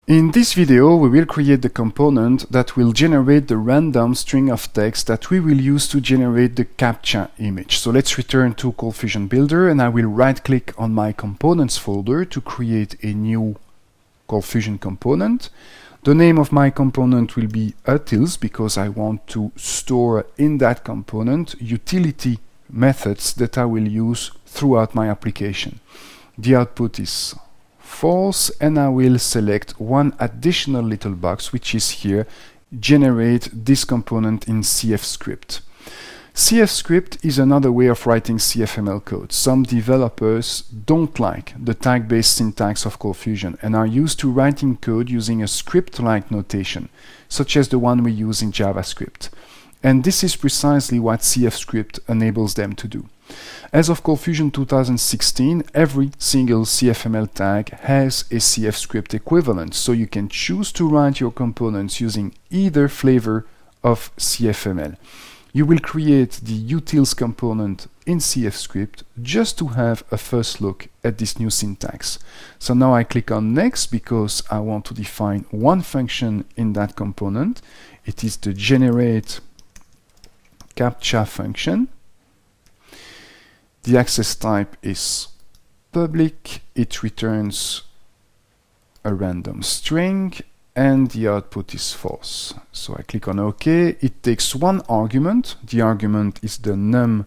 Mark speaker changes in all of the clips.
Speaker 1: In this video, we will create the component that will generate the random string of text that we will use to generate the Captcha image. So let's return to ColdFusion Builder, and I will right-click on my components folder to create a new ColdFusion component. The name of my component will be utils because I want to store in that component utility methods that I will use throughout my application. The output is false, and I will select one additional little box, which is here, generate this component in cfscript. cfscript is another way of writing CFML code. Some developers don't like the tag-based syntax of ColdFusion and are used to writing code using a script-like notation, such as the one we use in JavaScript. And this is precisely what cfscript enables them to do. As of ColdFusion 2016, every single CFML tag has a cfscript equivalent, so you can choose to write your components using either flavor of CFML. You will create the utils component in cfscript just to have a first look at this new syntax. So now I click on next because I want to define one function in that component. It is the generate Captcha function. The access type is public, it returns a random string, and the output is false. So I click on OK. It takes one argument. The argument is the num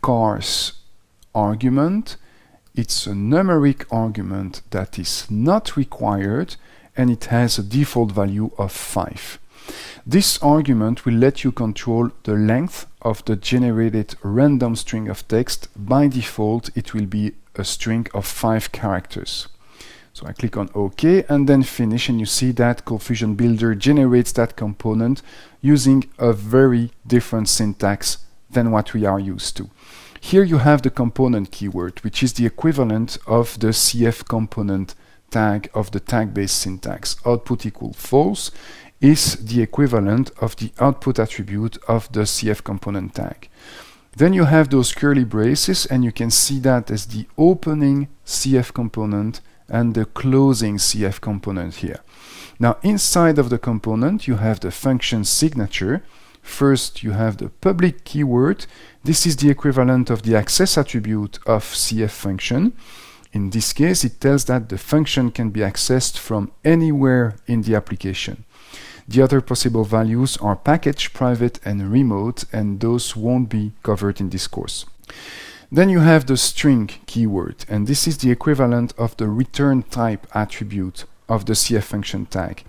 Speaker 1: cars argument. It's a numeric argument that is not required, and it has a default value of 5. This argument will let you control the length of the generated random string of text. By default, it will be a string of 5 characters. So I click on OK and then finish, and you see that ColdFusion Builder generates that component using a very different syntax than what we are used to. Here you have the component keyword, which is the equivalent of the CF component tag of the tag-based syntax. Output equal false is the equivalent of the output attribute of the CF component tag. Then you have those curly braces, and you can see that as the opening CF component and the closing CF component here. Now inside of the component you have the function signature. First you have the public keyword. This is the equivalent of the access attribute of CF function. In this case it tells that the function can be accessed from anywhere in the application. The other possible values are package, private, and remote, and those won't be covered in this course. Then you have the string keyword, and this is the equivalent of the return type attribute of the CF function tag.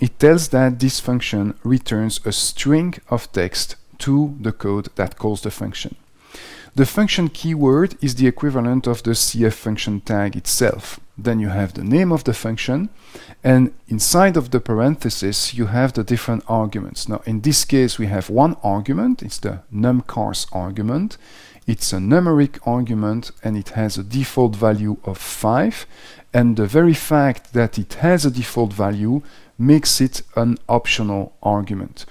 Speaker 1: It tells that this function returns a string of text to the code that calls the function. The function keyword is the equivalent of the CF function tag itself. Then you have the name of the function, and inside of the parenthesis you have the different arguments. Now in this case we have one argument, it's the numCars argument. It's a numeric argument and it has a default value of 5, and the very fact that it has a default value makes it an optional argument.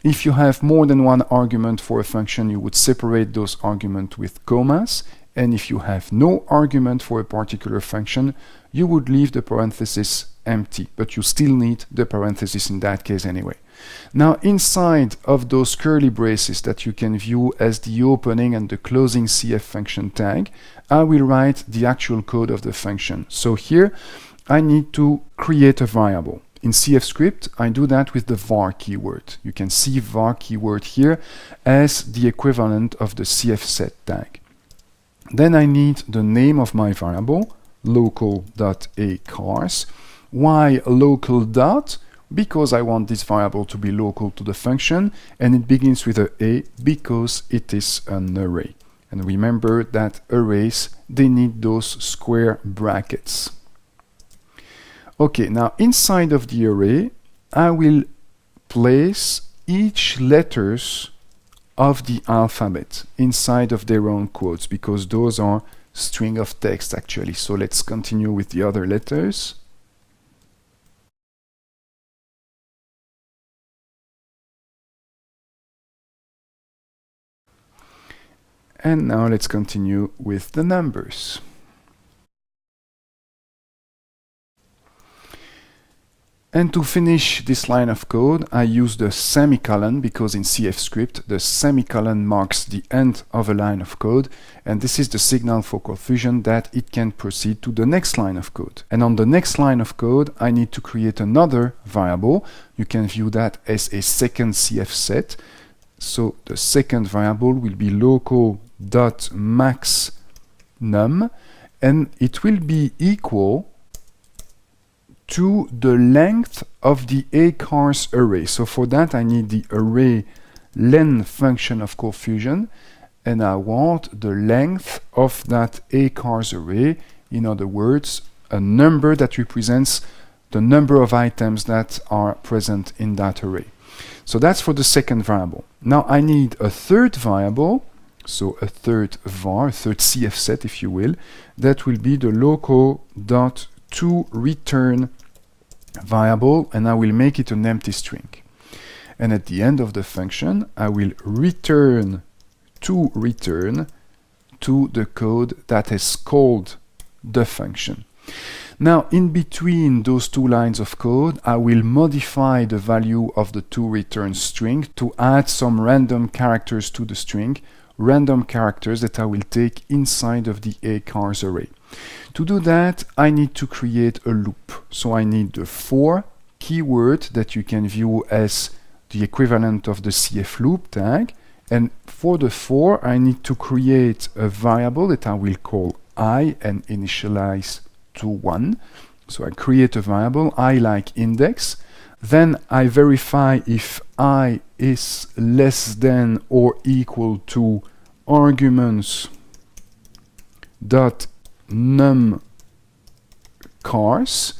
Speaker 1: If you have more than one argument for a function, you would separate those arguments with commas, and if you have no argument for a particular function, you would leave the parenthesis empty, but you still need the parenthesis in that case anyway. Now inside of those curly braces that you can view as the opening and the closing CF function tag, I will write the actual code of the function. So here I need to create a variable. In cfscript, I do that with the var keyword. You can see var keyword here as the equivalent of the cfset tag. Then I need the name of my variable, local.acars. Why local dot? Because I want this variable to be local to the function, and it begins with a because it is an array. And remember that arrays, they need those square brackets. Okay, now inside of the array, I will place each letters of the alphabet inside of their own quotes, because those are string of text actually. So let's continue with the other letters. And now let's continue with the numbers. And to finish this line of code, I use the semicolon because in cfscript, the semicolon marks the end of a line of code, and this is the signal for ColdFusion that it can proceed to the next line of code. And on the next line of code, I need to create another variable. You can view that as a second CF set. So the second variable will be local.maxNum, and it will be equal to the length of the acars array. So for that I need the array len function of ColdFusion, and I want the length of that acars array, in other words, a number that represents the number of items that are present in that array. So that's for the second variable. Now I need a third variable, so a third var, a third CF set if you will, that will be the local.toReturn variable, and I will make it an empty string. And at the end of the function, I will return to the code that has called the function. Now, in between those two lines of code, I will modify the value of the toReturn string to add some random characters to the string, random characters that I will take inside of the acars array. To do that, I need to create a loop. So I need the for keyword that you can view as the equivalent of the CF loop tag. And for the for, I need to create a variable that I will call I and initialize to 1. So I create a variable, I like index. Then I verify if I is less than or equal to arguments dot num cars.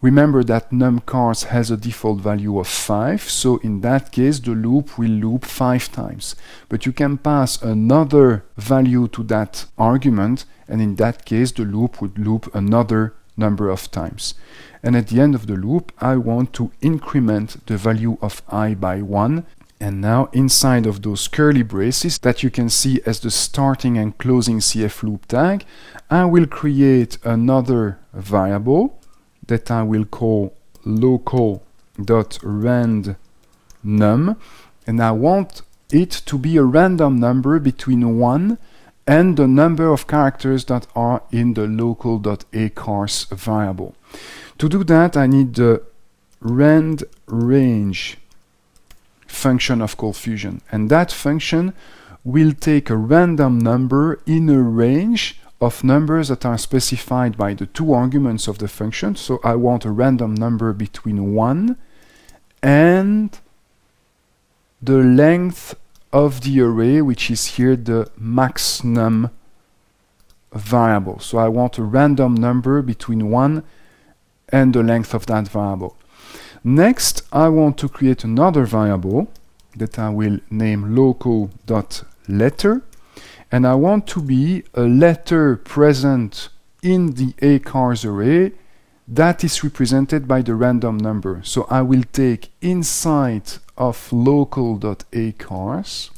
Speaker 1: Remember that num cars has a default value of 5, so in that case the loop will loop 5 times. But you can pass another value to that argument, and in that case the loop would loop another number of times. And at the end of the loop I want to increment the value of I by 1. And now inside of those curly braces that you can see as the starting and closing CF loop tag, I will create another variable that I will call local.randNum, and I want it to be a random number between 1 and the number of characters that are in the local.acars variable. To do that, I need the randRange function of ColdFusion, and that function will take a random number in a range of numbers that are specified by the two arguments of the function. So I want a random number between 1 and the length of the array, which is here the maxNum variable. So I want a random number between 1 and the length of that variable. Next, I want to create another variable that I will name local.letter, and I want to be a letter present in the acars array that is represented by the random number. So I will take inside of local.acars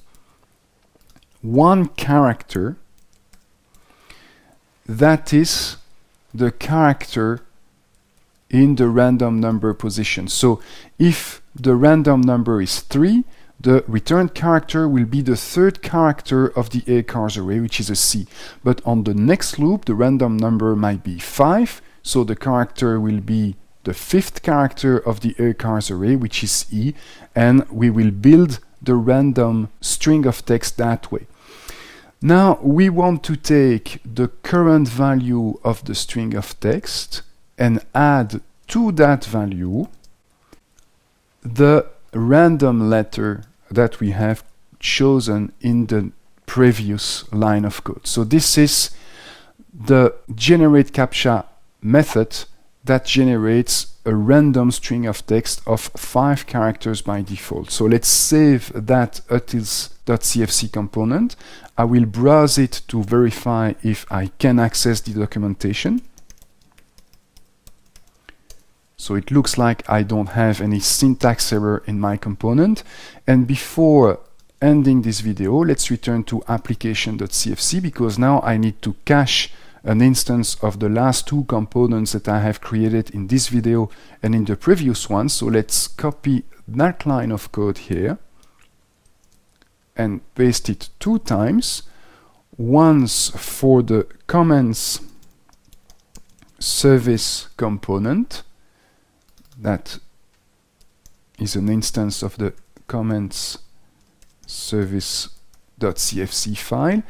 Speaker 1: one character that is the character in the random number position. So if the random number is 3, the returned character will be the third character of the acars array, which is a C. But on the next loop, the random number might be 5, so the character will be the fifth character of the acars array, which is E, and we will build the random string of text that way. Now we want to take the current value of the string of text and add to that value the random letter that we have chosen in the previous line of code. So this is the generate Captcha method that generates a random string of text of 5 characters by default. So let's save that utils.cfc component. I will browse it to verify if I can access the documentation. So it looks like I don't have any syntax error in my component. And before ending this video, let's return to application.cfc, because now I need to cache an instance of the last two components that I have created in this video and in the previous one. So let's copy that line of code here and paste it 2 times. Once for the comments service component, that is an instance of the comments service.cfc file,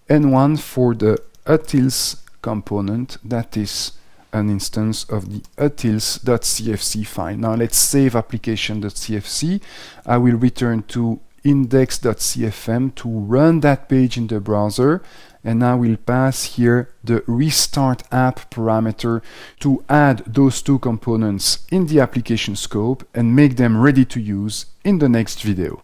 Speaker 1: and one for the utils component, that is an instance of the utils.cfc file. Now let's save application.cfc. I will return to index.cfm to run that page in the browser, and I will pass here the restart app parameter to add those 2 components in the application scope and make them ready to use in the next video.